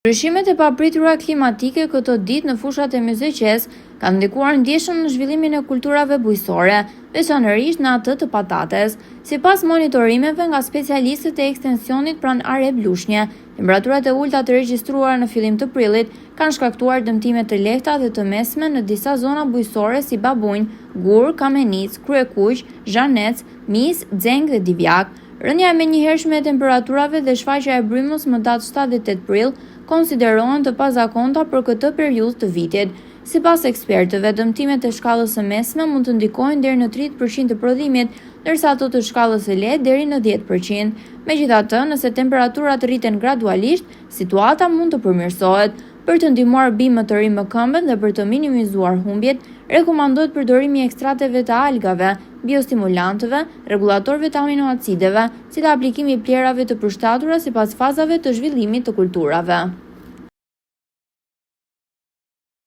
Ndryshimet e papritura klimatike këto ditë në fushat e MZQ-s kanë ndikuar ndjeshëm në zhvillimin e kulturave bujqësore, veçanërisht në atë të patates. Sipas monitorimeve nga specialistët e ekstensionit pranë Areb Lushnje, temperaturat e ulta të regjistruara në fillim të prillit kanë shkaktuar dëmtime të lehta dhe të mesme në disa zona bujqësore si Babunj, Gur, Kamenic, Kryekuq, Zhanec, Mis, Xeng dhe Divjak. Rënja e menjëhershme e temperaturave dhe shfaqja e brymës më datë 7-8 prill konsiderohen të pazakonta për këtë periudhë të vitit. Sipas ekspertëve, dëmtimet e shkallës së mesme mund të ndikojnë deri në 30% të prodhimit, ndërsa ato të shkallës së lehtë deri në 10%. Megjithatë, nëse temperaturat rriten gradualisht, situata mund të përmirësohet. Për të ndihmuar bimët të ri më këmbën dhe për të minimizuar humbjet, rekomandohet përdorimi i ekstrateve të algave, biostimulantëve, rregullatorëve të aminoacideve, si dhe aplikimi i plerave të përshtatura sipas fazave të zhvillimit të kulturave.